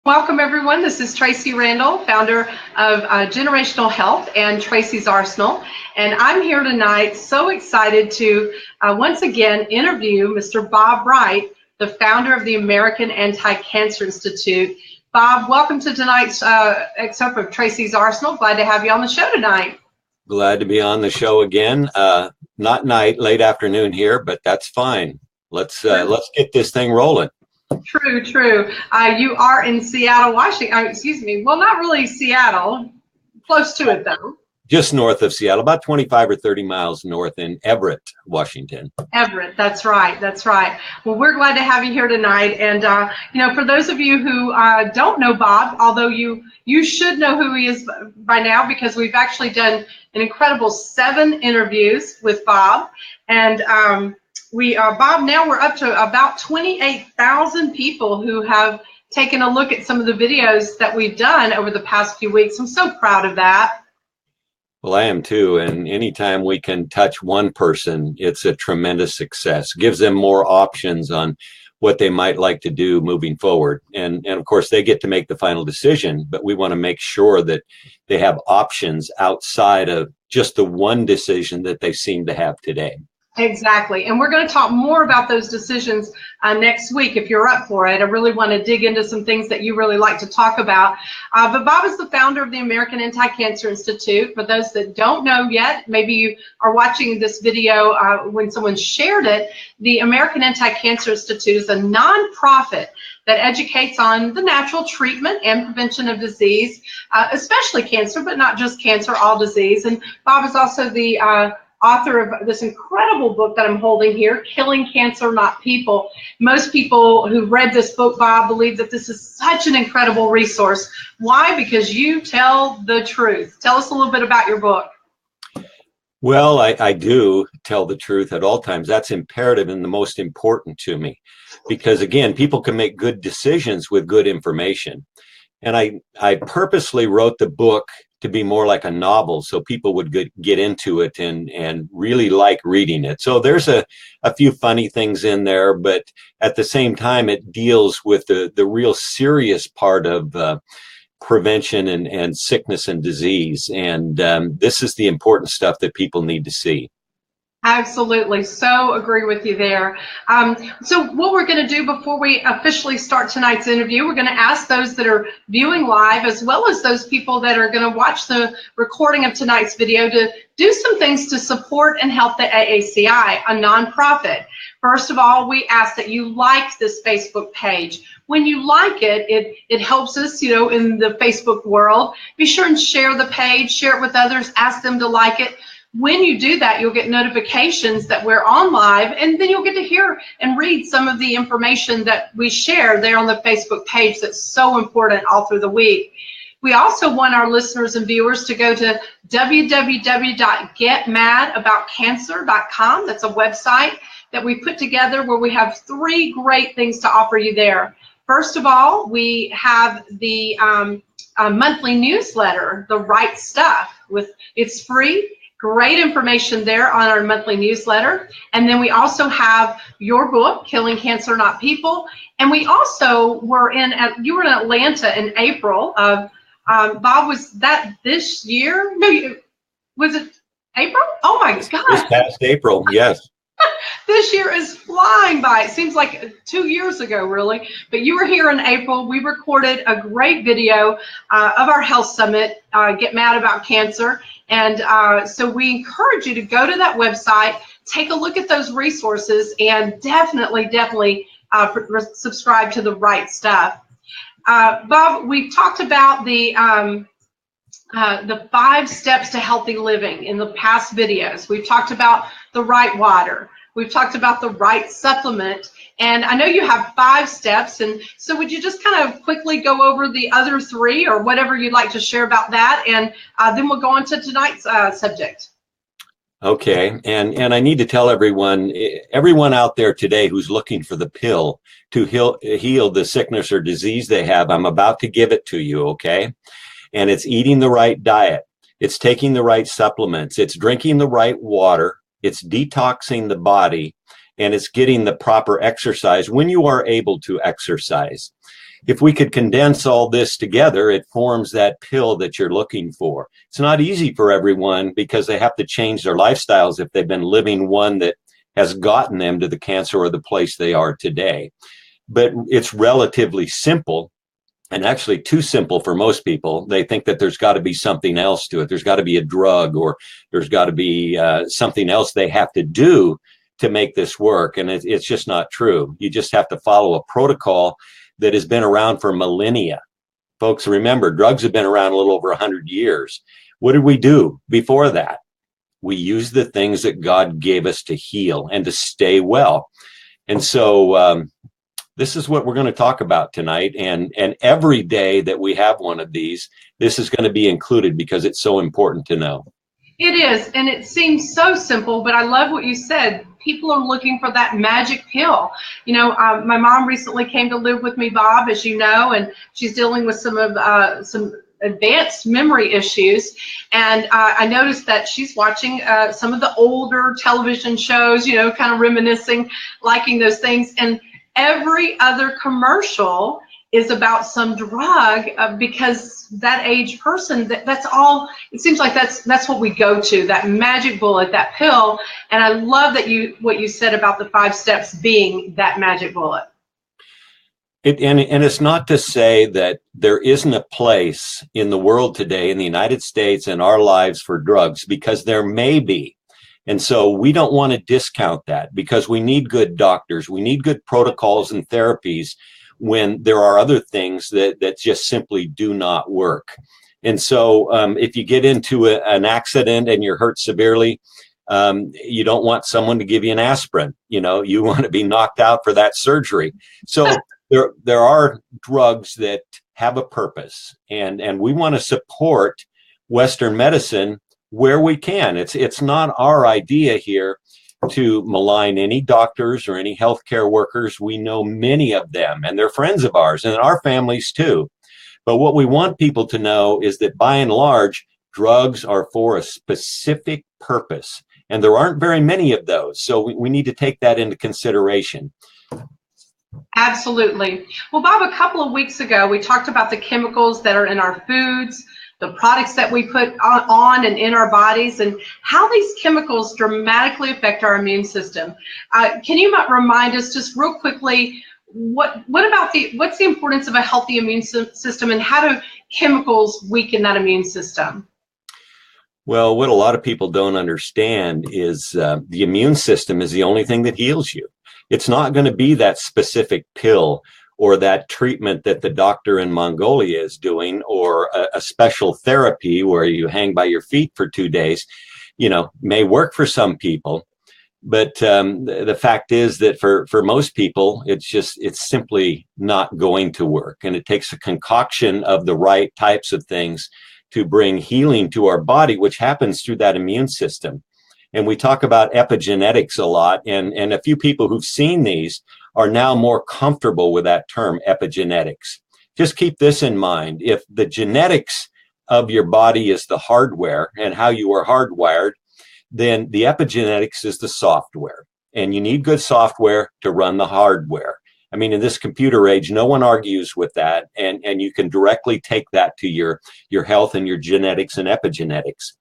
Welcome, everyone. This is Tracy Randall, founder of Generational Health and Tracy's Arsenal. And I'm here tonight so excited to once again interview Mr. Bob Wright, the founder of the American Anti-Cancer Institute. Bob, welcome to tonight's excerpt of Tracy's Arsenal. Glad to have you on the show tonight. Glad to be on the show again. Not night, late afternoon here, but that's fine. Let's get this thing rolling. True. You are in Seattle, Washington. Excuse me. Well, not really Seattle. Close to it, though. Just north of Seattle, about 25 or 30 miles north in Everett, Washington. Everett, that's right. Well, we're glad to have you here tonight. And, for those of you who don't know Bob, although you should know who he is by now because we've actually done an incredible 7 interviews with Bob. And Bob, now we're up to about 28,000 people who have taken a look at some of the videos that we've done over the past few weeks. I'm so proud of that. Well, I am too. And anytime we can touch one person, it's a tremendous success. Gives them more options on what they might like to do moving forward. And of course, they get to make the final decision, but we want to make sure that they have options outside of just the one decision that they seem to have today. Exactly. And we're going to talk more about those decisions next week if you're up for it. I really want to dig into some things that you really like to talk about. But Bob is the founder of the American Anti-Cancer Institute. For those that don't know yet, maybe you are watching this video when someone shared it. The American Anti-Cancer Institute is a nonprofit that educates on the natural treatment and prevention of disease, especially cancer, but not just cancer, all disease. And Bob is also the author of this incredible book that I'm holding here, Killing Cancer, Not People. Most people who read this book, Bob, believe that this is such an incredible resource. Why? Because you tell the truth. Tell us a little bit about your book. Well, I do tell the truth at all times. That's imperative and the most important to me. Because again, people can make good decisions with good information. And I purposely wrote the book to be more like a novel so people would get into it and really like reading it. So there's a few funny things in there, but at the same time, it deals with the real serious part of prevention and sickness and disease. And this is the important stuff that people need to see. Absolutely. So agree with you there. So what we're going to do before we officially start tonight's interview, we're going to ask those that are viewing live as well as those people that are going to watch the recording of tonight's video to do some things to support and help the AACI, a nonprofit. First of all, we ask that you like this Facebook page. When you like it, it helps us, in the Facebook world. Be sure and share the page, share it with others, ask them to like it. When you do that, you'll get notifications that we're on live, and then you'll get to hear and read some of the information that we share there on the Facebook page that's so important all through the week. We also want our listeners and viewers to go to www.getmadaboutcancer.com. That's a website that we put together where we have 3 great things to offer you there. First of all, we have the monthly newsletter, The Right Stuff. It's free. Great information there on our monthly newsletter. And then we also have your book, Killing Cancer, Not People. And we also you were in Atlanta in April. Bob, was that this year? No, was it April? Oh my God. This past April, yes. This year is flying by. It seems like 2 years ago, really. But you were here in April. We recorded a great video of our health summit, Get Mad About Cancer. And so we encourage you to go to that website, take a look at those resources, and definitely subscribe to The Right Stuff. Bob, we've talked about the 5 steps to healthy living in the past videos. We've talked about the right water. We've talked about the right supplement. And I know you have 5 steps. And so would you just kind of quickly go over the other 3 or whatever you'd like to share about that? And then we'll go on to tonight's subject. Okay. And I need to tell everyone out there today who's looking for the pill to heal the sickness or disease they have, I'm about to give it to you. Okay. And it's eating the right diet. It's taking the right supplements. It's drinking the right water. It's detoxing the body, and it's getting the proper exercise when you are able to exercise. if we could condense all this together, it forms that pill that you're looking for. It's not easy for everyone because they have to change their lifestyles if they've been living one that has gotten them to the cancer or the place they are today. But it's relatively simple, and actually too simple for most people. They think that there's got to be something else to it. There's got to be a drug, or there's got to be something else they have to do to make this work. And it's just not true. You just have to follow a protocol that has been around for millennia. Folks, remember, drugs have been around a little over 100 years. What did we do before that? We used the things that God gave us to heal and to stay well. And so this is what we're going to talk about tonight. And every day that we have one of these, this is going to be included because it's so important to know. It is, and it seems so simple, but I love what you said. People are looking for that magic pill. You know, my mom recently came to live with me, Bob, as you know, and she's dealing with some advanced memory issues. And I noticed that she's watching some of the older television shows, you know, kind of reminiscing, liking those things. And every other commercial is about some drug because that age person, that's all, it seems like that's what we go to, that magic bullet, that pill. And I love that what you said about the 5 steps being that magic bullet. And it's not to say that there isn't a place in the world today, in the United States, in our lives for drugs, because there may be. And so we don't want to discount that because we need good doctors. We need good protocols and therapies when there are other things that just simply do not work. And so if you get into an accident and you're hurt severely, you don't want someone to give you an aspirin. You know, you want to be knocked out for that surgery. So there are drugs that have a purpose, and we want to support Western medicine where we can. It's not our idea here to malign any doctors or any healthcare workers. We know many of them, and they're friends of ours and our families too. But what we want people to know is that by and large, drugs are for a specific purpose, and there aren't very many of those. So we need to take that into consideration. Absolutely. Well, Bob, a couple of weeks ago, we talked about the chemicals that are in our foods, the products that we put on and in our bodies, and how these chemicals dramatically affect our immune system. Can you remind us just real quickly, what's the importance of a healthy immune system, and how do chemicals weaken that immune system? Well, what a lot of people don't understand is the immune system is the only thing that heals you. It's not going to be that specific pill or that treatment that the doctor in Mongolia is doing, or a special therapy where you hang by your feet for 2 days. You know, may work for some people, but the fact is that for most people, it's simply not going to work. And it takes a concoction of the right types of things to bring healing to our body, which happens through that immune system. And we talk about epigenetics a lot, and a few people who've seen these are now more comfortable with that term, epigenetics. Just keep this in mind. If the genetics of your body is the hardware and how you are hardwired, then the epigenetics is the software. And you need good software to run the hardware. I mean, in this computer age, no one argues with that. And you can directly take that to your health and your genetics and epigenetics.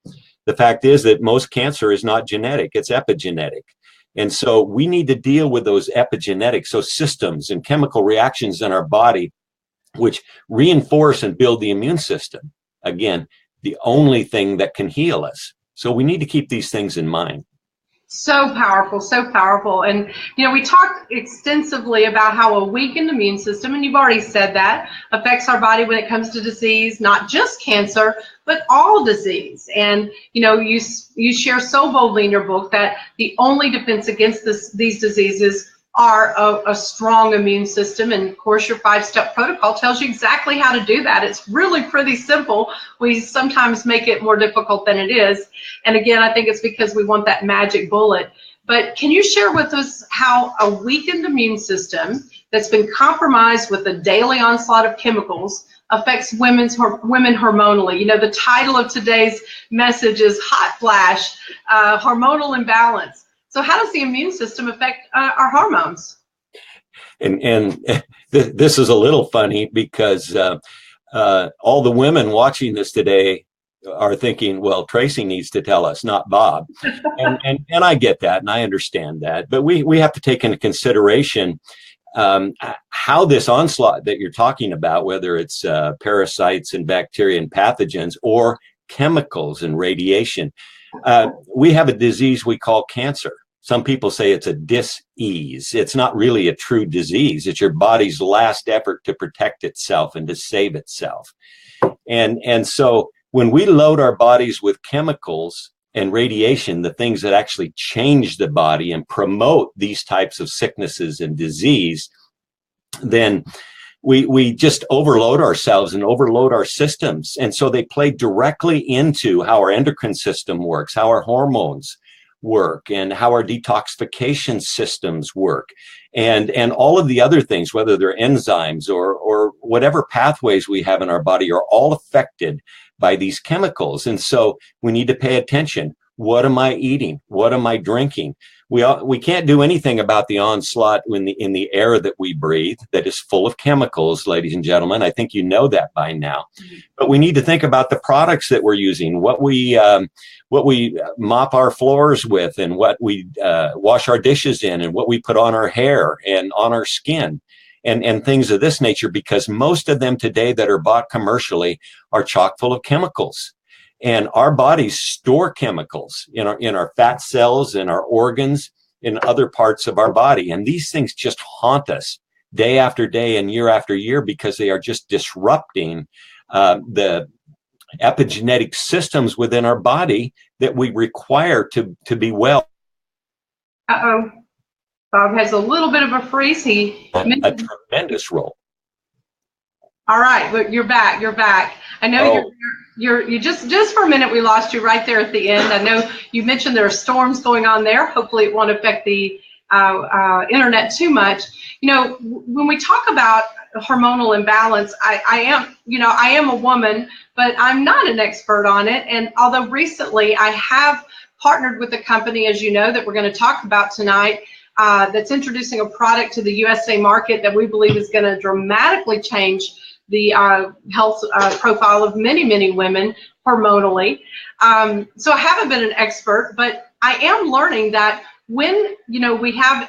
The fact is that most cancer is not genetic, it's epigenetic. And so we need to deal with those epigenetics, those systems and chemical reactions in our body, which reinforce and build the immune system. Again, the only thing that can heal us. So we need to keep these things in mind. So powerful, so powerful. And, you know, we talked extensively about how a weakened immune system, and you've already said that, affects our body when it comes to disease, not just cancer, but all disease. And, you know, you share so boldly in your book that the only defense against these diseases are a strong immune system. And of course, your 5-step protocol tells you exactly how to do that. It's really pretty simple. We sometimes make it more difficult than it is. And again, I think it's because we want that magic bullet. But can you share with us how a weakened immune system that's been compromised with the daily onslaught of chemicals affects women hormonally? You know, the title of today's message is Hot Flash, Hormonal Imbalance. So how does the immune system affect our hormones? And this is a little funny because all the women watching this today are thinking, well, Tracy needs to tell us, not Bob. And I get that, and I understand that. But we have to take into consideration how this onslaught that you're talking about, whether it's parasites and bacteria and pathogens or chemicals and radiation, we have a disease we call cancer. Some people say it's a dis-ease. It's not really a true disease. It's your body's last effort to protect itself and to save itself. And so when we load our bodies with chemicals and radiation, the things that actually change the body and promote these types of sicknesses and disease, then we just overload ourselves and overload our systems. And so they play directly into how our endocrine system works, how our hormones work, and how our detoxification systems work, and all of the other things, whether they're enzymes or whatever pathways we have in our body, are all affected by these chemicals. And so we need to pay attention. What am I eating? What am I drinking? We can't do anything about the onslaught in the air that we breathe that is full of chemicals, ladies and gentlemen. I think you know that by now. But we need to think about the products that we're using, what we mop our floors with, and what we wash our dishes in, and what we put on our hair and on our skin, and things of this nature, because most of them today that are bought commercially are chock full of chemicals. And our bodies store chemicals in our fat cells, in our organs, in other parts of our body. And these things just haunt us day after day and year after year, because they are just disrupting the epigenetic systems within our body that we require to be well. Uh-oh. Bob has a little bit of a freeze. A tremendous role. All right, look, you're back. You're back. I know you just for a minute we lost you right there at the end. I know you mentioned there are storms going on there. Hopefully it won't affect the internet too much. You know, when we talk about hormonal imbalance, I am a woman, but I'm not an expert on it. And although recently I have partnered with a company, as you know, that we're going to talk about tonight, that's introducing a product to the USA market that we believe is going to dramatically change the health profile of many, many women hormonally. So I haven't been an expert, but I am learning that when, we have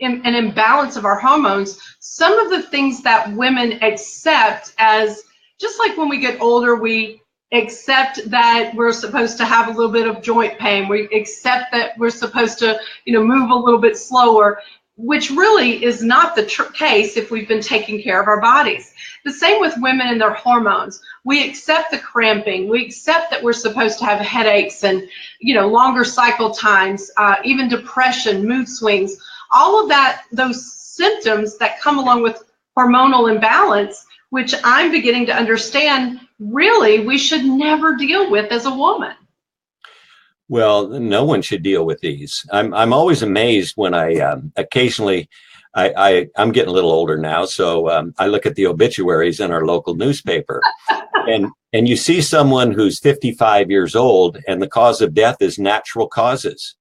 an imbalance of our hormones, some of the things that women accept as, just like when we get older, we accept that we're supposed to have a little bit of joint pain. We accept that we're supposed to, move a little bit slower, which really is not the case if we've been taking care of our bodies. The same with women and their hormones. We accept the cramping. We accept that we're supposed to have headaches and, longer cycle times, even depression, mood swings, all of that, those symptoms that come along with hormonal imbalance, which I'm beginning to understand, really, we should never deal with as a woman. Well, no one should deal with these. I'm always amazed when I occasionally, I'm getting a little older now, so I look at the obituaries in our local newspaper, and you see someone who's 55 years old, and the cause of death is natural causes.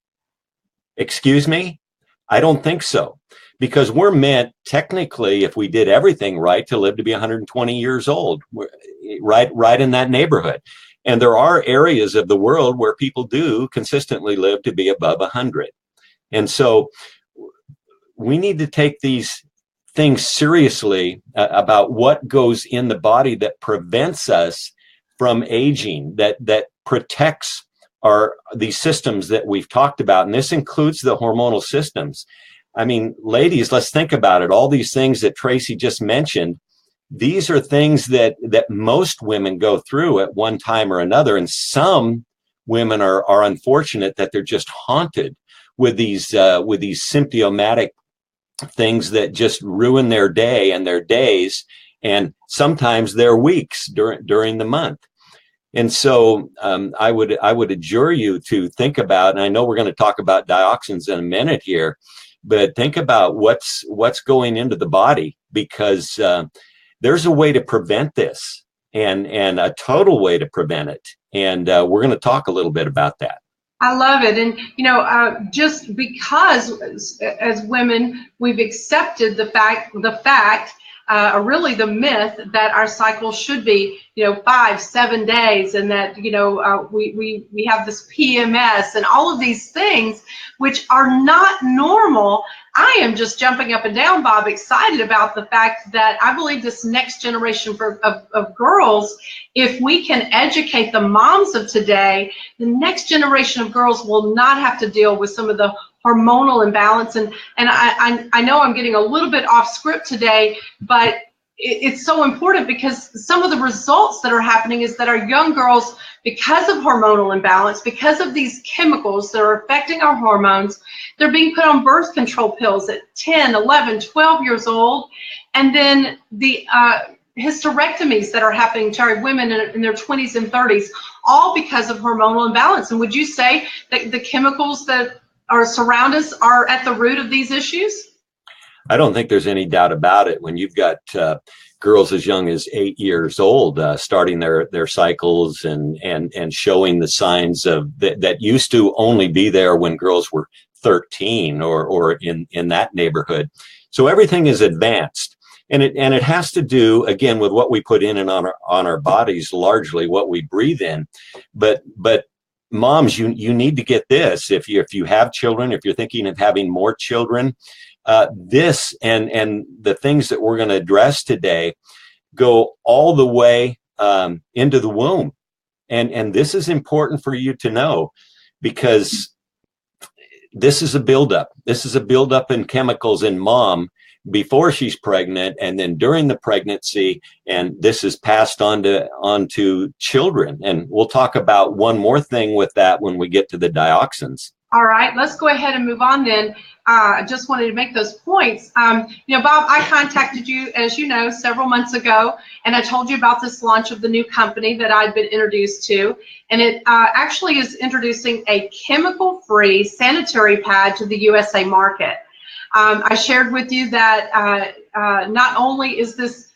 Excuse me? I don't think so, because we're meant technically, if we did everything right, to live to be 120 years old, right in that neighborhood. And there are areas of the world where people do consistently live to be above 100. And so we need to take these things seriously about what goes in the body that prevents us from aging, that protects these systems that we've talked about. And this includes the hormonal systems. I mean, ladies, let's think about it. All these things that Tracy just mentioned, these are things that most women go through at one time or another. And some women are unfortunate that they're just haunted with these symptomatic things that just ruin their day and their days, and sometimes their weeks during the month. And so I would adjure you to think about, and I know we're going to talk about dioxins in a minute here, but think about what's going into the body, because there's a way to prevent this, and a total way to prevent it. And we're going to talk a little bit about that. I love it. And, just because as women, we've accepted or really the myth that our cycle should be, 5, 7 days, and that, we have this PMS and all of these things, which are not normal. I am just jumping up and down, Bob, excited about the fact that I believe this next generation of girls, if we can educate the moms of today, the next generation of girls will not have to deal with some of the hormonal imbalance. And I know I'm getting a little bit off script today, but it's so important, because some of the results that are happening is that our young girls, because of hormonal imbalance, because of these chemicals that are affecting our hormones, they're being put on birth control pills at 10, 11, 12 years old. And then the hysterectomies that are happening to our women in their 20s and 30s, all because of hormonal imbalance. And would you say that the chemicals that surround us are at the root of these issues? I don't think there's any doubt about it. When you've got girls as young as 8 years old starting their cycles and showing the signs of that used to only be there when girls were 13 or in that neighborhood. So everything is advanced. And it has to do, again, with what we put in and on our bodies, largely what we breathe in. But moms, you need to get this. If you have children, if you're thinking of having more children, this and the things that we're going to address today go all the way into the womb. And this is important for you to know, because this is a buildup. This is a buildup in chemicals in mom before she's pregnant, and then during the pregnancy, and this is passed on to children. And we'll talk about one more thing with that when we get to the dioxins. All right, let's go ahead and move on then. I just wanted to make those points. Bob, I contacted you, as you know, several months ago, and I told you about this launch of the new company that I'd been introduced to. And it actually is introducing a chemical-free sanitary pad to the USA market. I shared with you that not only is this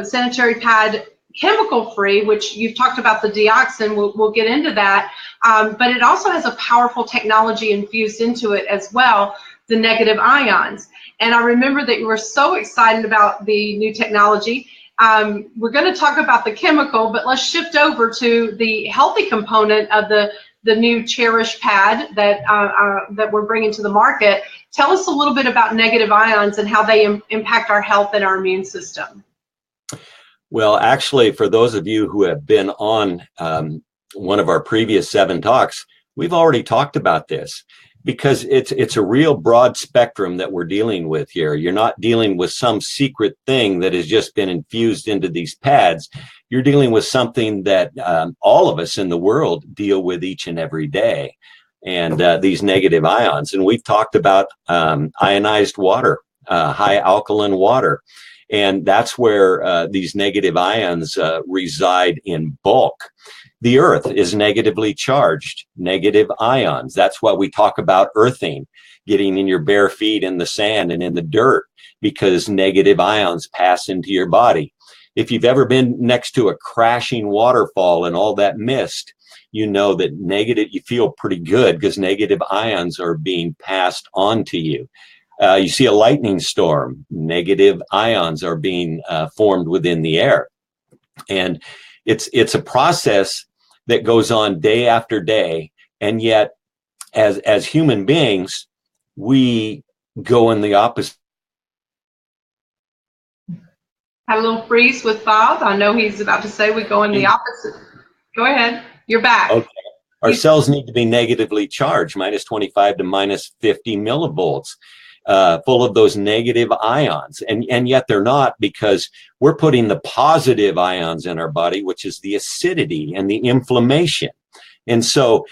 sanitary pad chemical-free, which you've talked about the dioxin, we'll get into that, but it also has a powerful technology infused into it as well, the negative ions. And I remember that you were so excited about the new technology. We're going to talk about the chemical, but let's shift over to the healthy component of the new Cherish pad that we're bringing to the market. Tell us a little bit about negative ions and how they impact our health and our immune system. Well, actually, for those of you who have been on one of our previous 7 talks, we've already talked about this, because it's a real broad spectrum that we're dealing with here. You're not dealing with some secret thing that has just been infused into these pads. You're dealing with something that all of us in the world deal with each and every day, and these negative ions. And we've talked about ionized water, high alkaline water. And that's where these negative ions reside in bulk. The earth is negatively charged, negative ions. That's why we talk about earthing, getting in your bare feet in the sand and in the dirt, because negative ions pass into your body. If you've ever been next to a crashing waterfall and all that mist, you know that you feel pretty good, because negative ions are being passed on to you. You see a lightning storm, negative ions are being formed within the air. And it's a process that goes on day after day. And yet, as human beings, we go in the opposite. Had a little freeze with Bob. I know he's about to say we go in the opposite. Go ahead. You're back. Okay. Our cells need to be negatively charged, minus 25 to minus 50 millivolts. Full of those negative ions, and yet they're not, because we're putting the positive ions in our body, which is the acidity and the inflammation. And so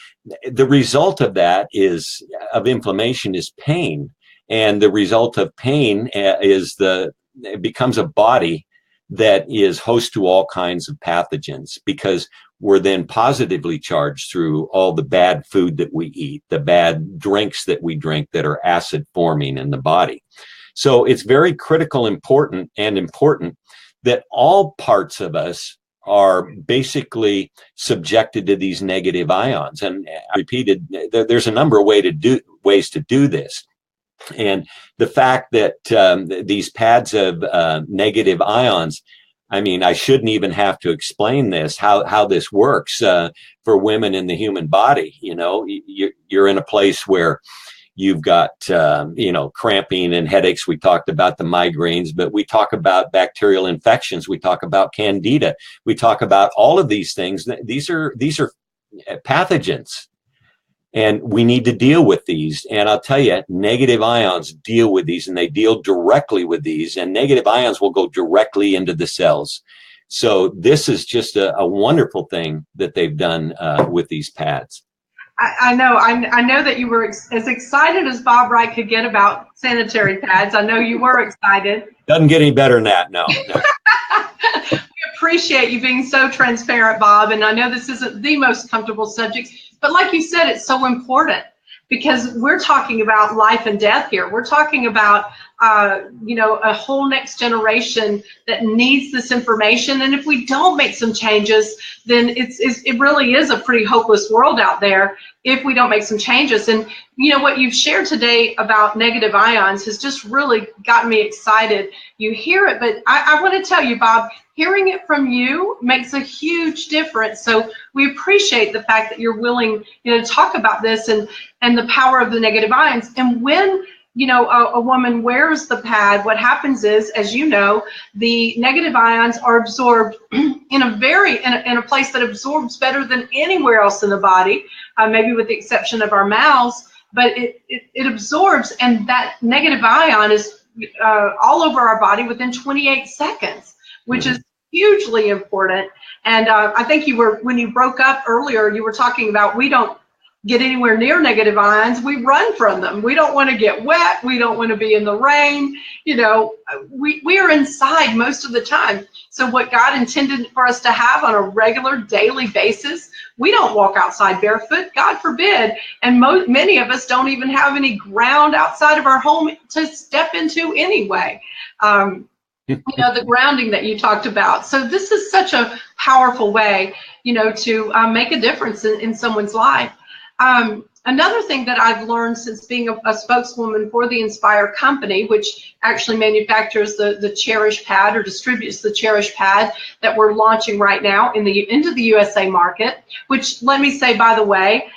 the result of that of inflammation is pain, and the result of pain is it becomes a body that is host to all kinds of pathogens, because we're then positively charged through all the bad food that we eat, the bad drinks that we drink that are acid forming in the body. So it's very critical, important that all parts of us are basically subjected to these negative ions. And I repeated, there's a number of ways to do this. And the fact that these pads have negative ions, I mean, I shouldn't even have to explain this, how this works for women in the human body. You know, you're in a place where you've got, cramping and headaches. We talked about the migraines, but we talk about bacterial infections. We talk about candida. We talk about all of these things. These are pathogens, and we need to deal with these. And I'll tell you, negative ions deal with these, and they deal directly with these, and negative ions will go directly into the cells. So this is just a wonderful thing that they've done with these pads. I know. I know that you were as excited as Bob Wright could get about sanitary pads. I know you were excited. Doesn't get any better than that, no. We appreciate you being so transparent, Bob. And I know this isn't the most comfortable subject, but like you said, it's so important because we're talking about life and death here. We're talking about, a whole next generation that needs this information. And if we don't make some changes, then it really is a pretty hopeless world out there if we don't make some changes. And what you've shared today about negative ions has just really gotten me excited. You hear it, but I want to tell you, Bob, hearing it from you makes a huge difference. So we appreciate the fact that you're willing, to talk about this and the power of the negative ions. And when a woman wears the pad, what happens is, as you know, the negative ions are absorbed in a place that absorbs better than anywhere else in the body, maybe with the exception of our mouths, but it absorbs, and that negative ion is all over our body within 28 seconds, which is hugely important. And I think when you broke up earlier, you were talking about we don't get anywhere near negative ions. We run from them. We don't want to get wet. We don't want to be in the rain. We are inside most of the time. So what God intended for us to have on a regular daily basis, we don't walk outside barefoot, God forbid. And many of us don't even have any ground outside of our home to step into anyway. The grounding that you talked about. So this is such a powerful way, to make a difference in someone's life. Another thing that I've learned since being a spokeswoman for the Inspire company, which actually manufactures the Cherish pad or distributes the Cherish pad that we're launching right now into the USA market, which, let me say, by the way,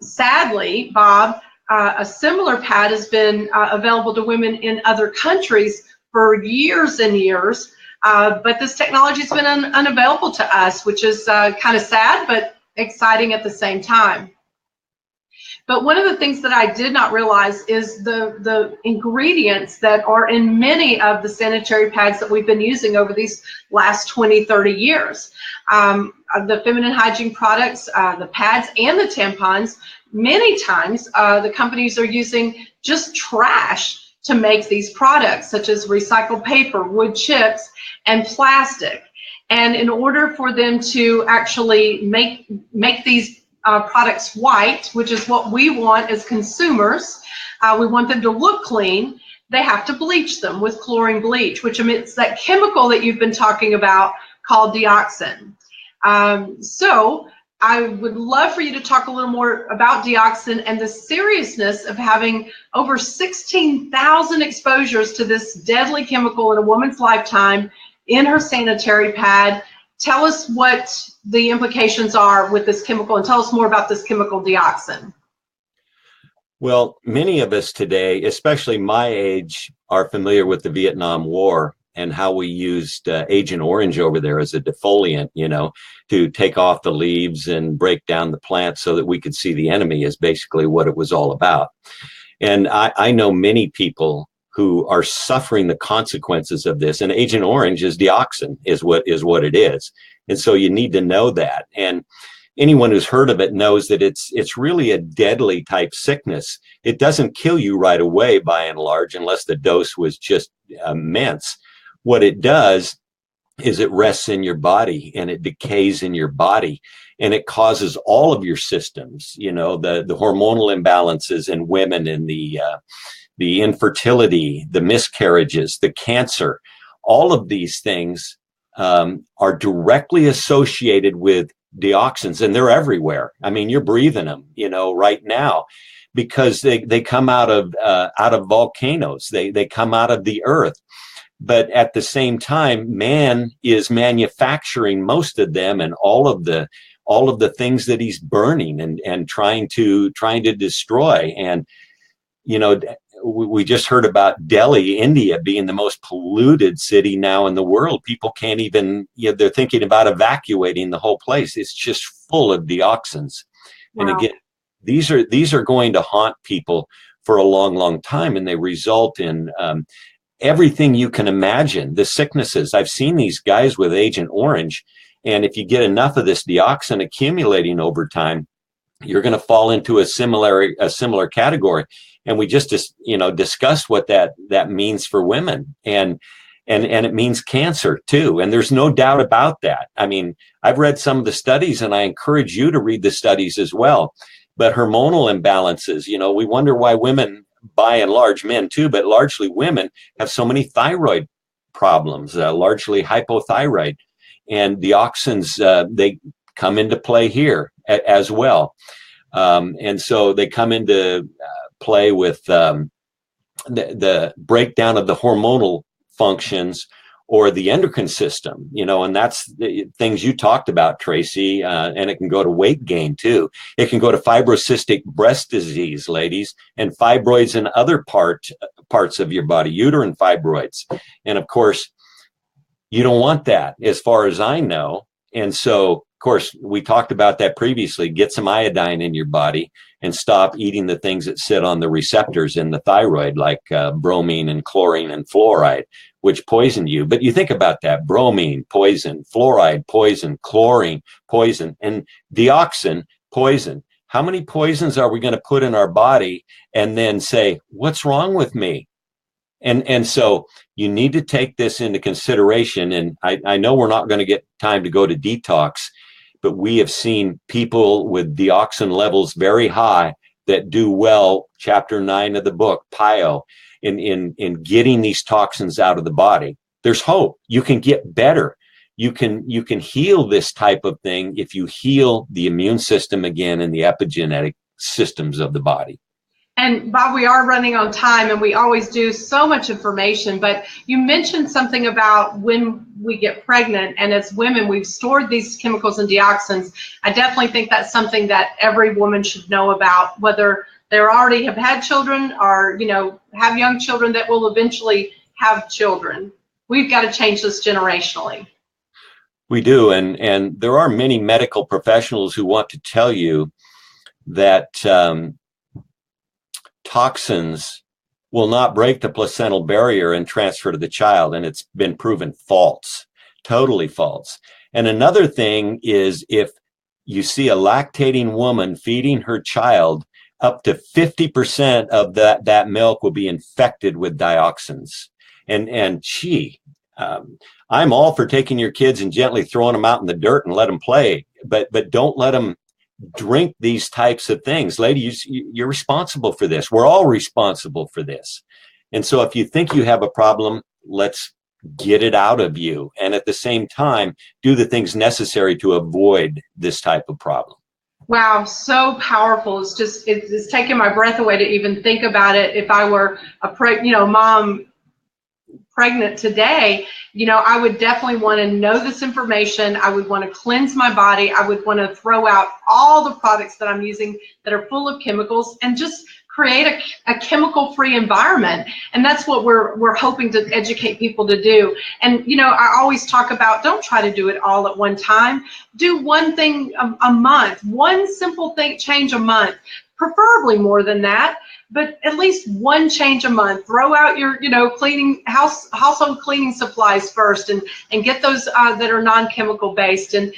sadly, Bob, a similar pad has been available to women in other countries for years and years, but this technology has been unavailable to us, which is kind of sad, but exciting at the same time. But one of the things that I did not realize is the ingredients that are in many of the sanitary pads that we've been using over these last 20, 30 years. The feminine hygiene products, the pads and the tampons, many times the companies are using just trash to make these products, such as recycled paper, wood chips, and plastic. And in order for them to actually make these products white, which is what we want as consumers, we want them to look clean, they have to bleach them with chlorine bleach, which emits that chemical that you've been talking about called dioxin. So I would love for you to talk a little more about dioxin and the seriousness of having over 16,000 exposures to this deadly chemical in a woman's lifetime in her sanitary pad. Tell us what the implications are with this chemical, and tell us more about this chemical dioxin. Well, many of us today, especially my age, are familiar with the Vietnam War and how we used Agent Orange over there as a defoliant, to take off the leaves and break down the plant so that we could see the enemy, is basically what it was all about. And I know many people who are suffering the consequences of this, and Agent Orange is dioxin, is what it is. And so you need to know that. And anyone who's heard of it knows that it's really a deadly type sickness. It doesn't kill you right away, by and large, unless the dose was just immense. What it does is it rests in your body and it decays in your body, and it causes all of your systems, the hormonal imbalances in women, and the infertility, the miscarriages, the cancer. All of these things are directly associated with dioxins, and they're everywhere. I mean, you're breathing them, right now, because they come out of volcanoes. They come out of the earth. But at the same time, man is manufacturing most of them, and all of the things that he's burning and trying to destroy. And we just heard about Delhi, India, being the most polluted city now in the world. People can't even, they're thinking about evacuating the whole place. It's just full of dioxins. Wow. And again, these are going to haunt people for a long, long time, and they result in everything you can imagine. The sicknesses. I've seen these guys with Agent Orange, and if you get enough of this dioxin accumulating over time, you're going to fall into a similar category. And we just discussed what that means for women, and it means cancer too. And there's no doubt about that. I mean, I've read some of the studies, and I encourage you to read the studies as well. But hormonal imbalances, we wonder why women, by and large, men too, but largely women, have so many thyroid problems, largely hypothyroid, and dioxins, they come into play here as well. And so they come into play with the breakdown of the hormonal functions or the endocrine system, and that's the things you talked about, Tracy, and it can go to weight gain too. It can go to fibrocystic breast disease, ladies, and fibroids in other parts of your body, uterine fibroids. And of course, you don't want that, as far as I know. And so, of course, we talked about that previously. Get some iodine in your body and stop eating the things that sit on the receptors in the thyroid, like bromine and chlorine and fluoride, which poison you. But you think about that: bromine, poison; fluoride, poison; chlorine, poison; and dioxin, poison. How many poisons are we going to put in our body and then say, what's wrong with me? And so you need to take this into consideration. And I know we're not going to get time to go to detox, but we have seen people with dioxin levels very high that do well, chapter 9 of the book, PIO, in getting these toxins out of the body. There's hope. You can get better. You can heal this type of thing if you heal the immune system again and the epigenetic systems of the body. And Bob, we are running on time, and we always do so much information, but you mentioned something about when we get pregnant, and as women, we've stored these chemicals and dioxins. I definitely think that's something that every woman should know about, whether they already have had children or, have young children that will eventually have children. We've got to change this generationally. We do, and there are many medical professionals who want to tell you that toxins will not break the placental barrier and transfer to the child, and it's been proven false, totally false. And another thing is, if you see a lactating woman feeding her child, up to 50% of that milk will be infected with dioxins. And I'm all for taking your kids and gently throwing them out in the dirt and let them play, but don't let them drink these types of things. Ladies, you're responsible for this. We're all responsible for this. And so if you think you have a problem, let's get it out of you. And at the same time, do the things necessary to avoid this type of problem. Wow, so powerful. It's taking my breath away to even think about it. If I were a mom pregnant today, I would definitely want to know this information. I would want to cleanse my body. I would want to throw out all the products that I'm using that are full of chemicals and just create a chemical-free environment. And that's what we're hoping to educate people to do. And, I always talk about, don't try to do it all at one time. Do one thing a month, one simple thing, change a month, preferably more than that. But at least one change a month. Throw out your, household cleaning supplies first, and get those that are non-chemical based. And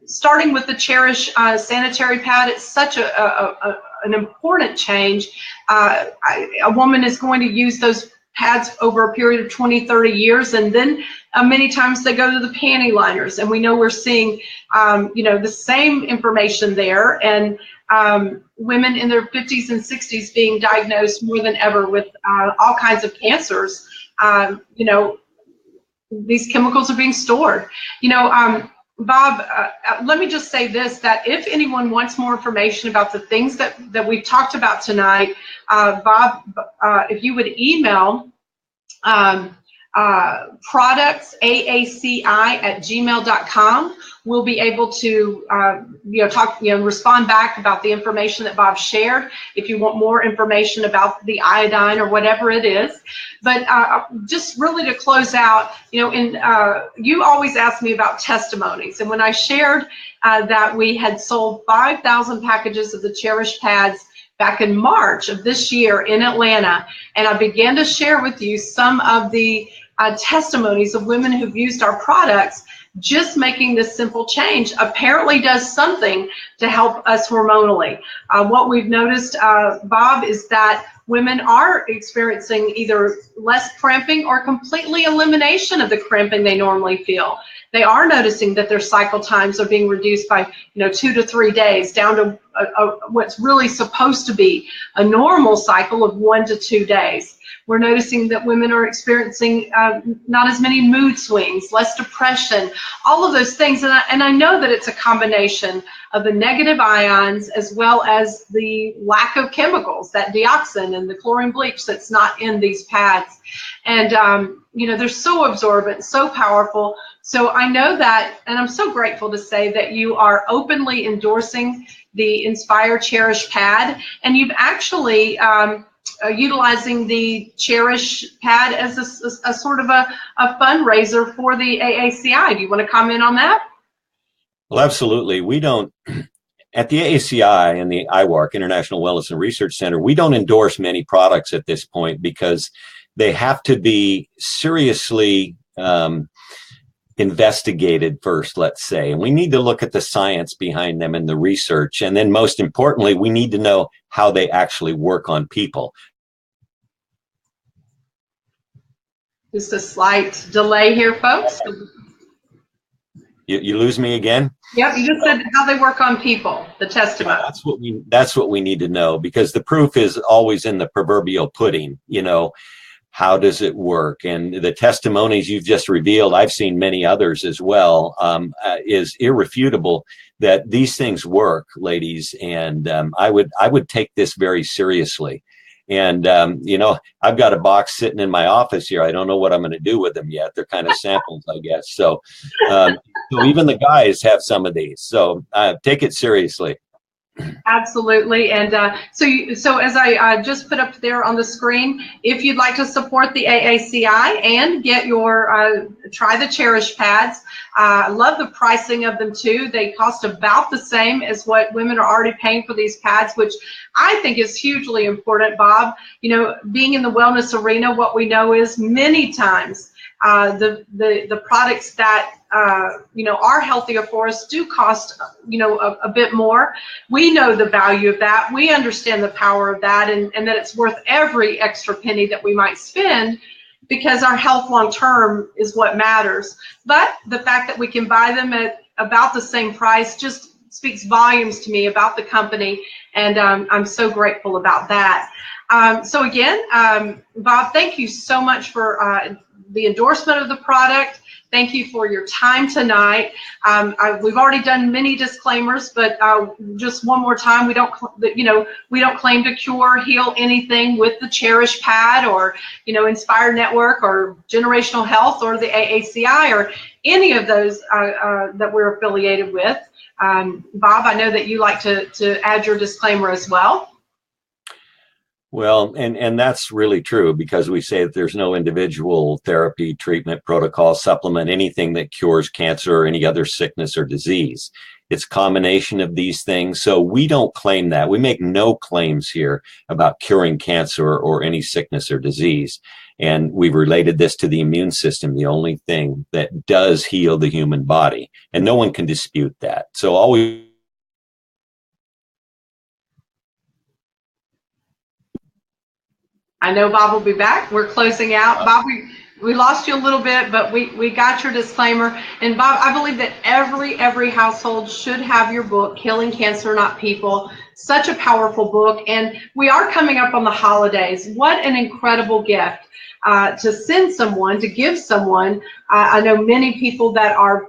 starting with the Cherish sanitary pad, it's such an important change. A woman is going to use those pads over a period of 20, 30 years, and then many times they go to the panty liners, and we know we're seeing the same information there, and women in their 50s and 60s being diagnosed more than ever with all kinds of cancers. these chemicals are being stored. Bob, let me just say this, that if anyone wants more information about the things that we've talked about tonight, Bob, if you would email productsaaci@gmail.com, we'll be able to respond back about the information that Bob shared if you want more information about the iodine or whatever it is. But just really to close out, you always ask me about testimonies, and when I shared that we had sold 5,000 packages of the Cherish pads back in March of this year in Atlanta, and I began to share with you some of the testimonies of women who've used our products, just making this simple change apparently does something to help us hormonally. What we've noticed, Bob, is that women are experiencing either less cramping or completely elimination of the cramping they normally feel. They are noticing that their cycle times are being reduced by 2 to 3 days, down to what's really supposed to be a normal cycle of 1 to 2 days. We're noticing that women are experiencing not as many mood swings, less depression, all of those things. And I know that it's a combination of the negative ions as well as the lack of chemicals, that dioxin and the chlorine bleach that's not in these pads. And, they're so absorbent, so powerful. So I know that, and I'm so grateful to say that you are openly endorsing the Inspire Cherish pad, and you've actually utilizing the Cherish pad as a sort of a fundraiser for the AACI. Do you want to comment on that? Well, absolutely. We don't, at the AACI and the IWARC, International Wellness and Research Center, we don't endorse many products at this point because they have to be seriously investigated first, let's say. And we need to look at the science behind them and the research. And then most importantly, we need to know how they actually work on people. Just a slight delay here, folks. You lose me again? Yep, you just said how they work on people, the testimony. Yeah, that's what we need to know, because the proof is always in the proverbial pudding. How does it work? And the testimonies you've just revealed, I've seen many others as well, is irrefutable that these things work, ladies. And I would take this very seriously. And, I've got a box sitting in my office here. I don't know what I'm going to do with them yet. They're kind of samples, I guess. So even the guys have some of these. So take it seriously. Absolutely. And so as I just put up there on the screen, if you'd like to support the AACI and get your try the Cherish pads, I love the pricing of them too. They cost about the same as what women are already paying for these pads, which I think is hugely important, Bob. Being in the wellness arena, what we know is many times the products that are healthier for us do cost a bit more. We know the value of that. We understand the power of that, and that it's worth every extra penny that we might spend, because our health long term is what matters. But the fact that we can buy them at about the same price just speaks volumes to me about the company, and I'm so grateful about that. So again, Bob, thank you so much for the endorsement of the product. Thank you for your time tonight. We've already done many disclaimers, but just one more time, we don't claim to cure, heal anything with the Cherish pad or Inspire Network or Generational Health or the AACI or any of those that we're affiliated with. Bob, I know that you like to add your disclaimer as well. Well, and that's really true, because we say that there's no individual therapy, treatment, protocol, supplement, anything that cures cancer or any other sickness or disease. It's a combination of these things. So we don't claim that. We make no claims here about curing cancer or any sickness or disease. And we've related this to the immune system, the only thing that does heal the human body. And no one can dispute that. So always. I know Bob will be back. We're closing out. Bob, we lost you a little bit, but we got your disclaimer. And Bob, I believe that every household should have your book, Killing Cancer, Not People. Such a powerful book. And we are coming up on the holidays. What an incredible gift to send someone, to give someone I know many people that are,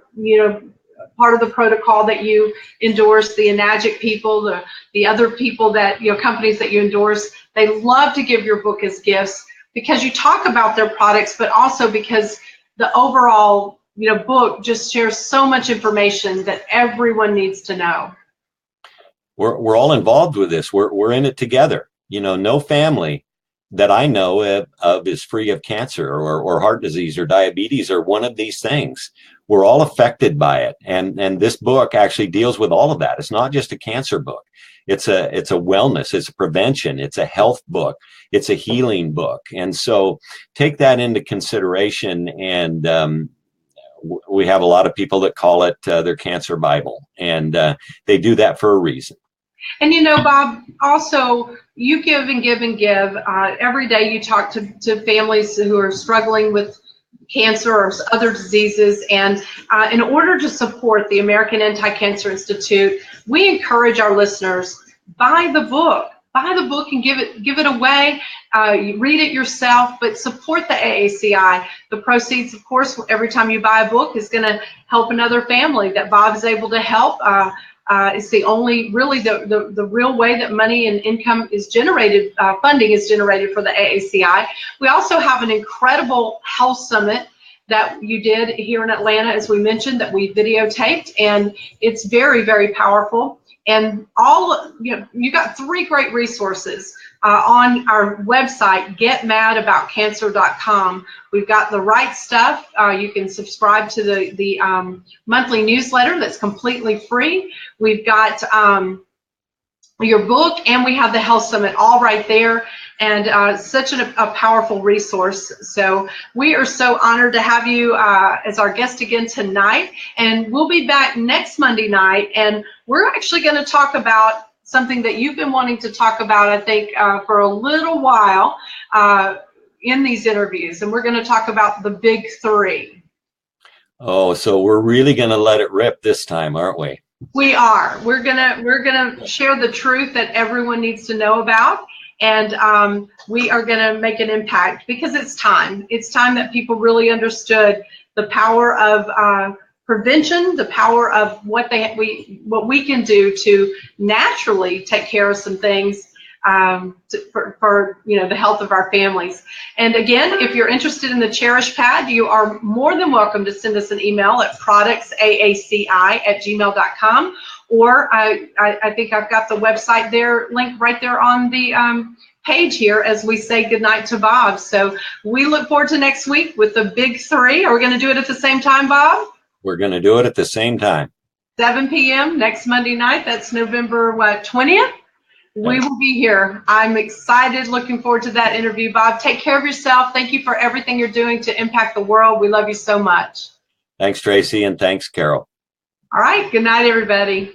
part of the protocol that you endorse, the Enagic people, the other people that, companies that you endorse, they love to give your book as gifts because you talk about their products, but also because the overall, book just shares so much information that everyone needs to know. We're all involved with this. We're in it together. No family that I know of is free of cancer or heart disease or diabetes or one of these things. We're all affected by it. And this book actually deals with all of that. It's not just a cancer book. It's a wellness, it's a prevention, it's a health book, it's a healing book. And so take that into consideration. And we have a lot of people that call it their cancer Bible. And they do that for a reason. And Bob, also, you give and give and give. Every day you talk to families who are struggling with cancer or other diseases. And in order to support the American Anti-Cancer Institute, we encourage our listeners, buy the book. Buy the book and give it away. You read it yourself, but support the AACI. The proceeds, of course, every time you buy a book is going to help another family that Bob is able to help. It's the only, really, the real way that money and income is generated, funding is generated for the AACI. We also have an incredible health summit that you did here in Atlanta, as we mentioned, that we videotaped, and it's very, very powerful. And you got 3 great resources on our website, getmadaboutcancer.com. We've got the right stuff. You can subscribe to the monthly newsletter that's completely free. We've got your book, and we have the Health Summit all right there, and such a powerful resource. So we are so honored to have you as our guest again tonight, and we'll be back next Monday night, and we're actually going to talk about something that you've been wanting to talk about, I think, for a little while in these interviews, and we're going to talk about the big 3. Oh, so we're really going to let it rip this time, aren't we? We are. We're gonna share the truth that everyone needs to know about, and we are gonna make an impact because it's time. It's time that people really understood the power of prevention, the power of what we can do to naturally take care of some things for the health of our families. And again, if you're interested in the Cherish Pad, you are more than welcome to send us an email at productsaaci@gmail.com, or I think I've got the website there, link right there on the page here as we say goodnight to Bob. So we look forward to next week with the big 3. Are we going to do it at the same time, Bob? We're going to do it at the same time. 7 p.m. next Monday night. That's November 20th. We will be here. I'm excited, looking forward to that interview. Bob, take care of yourself. Thank you for everything you're doing to impact the world. We love you so much. Thanks, Tracy, and thanks, Carol. All right. Good night, everybody.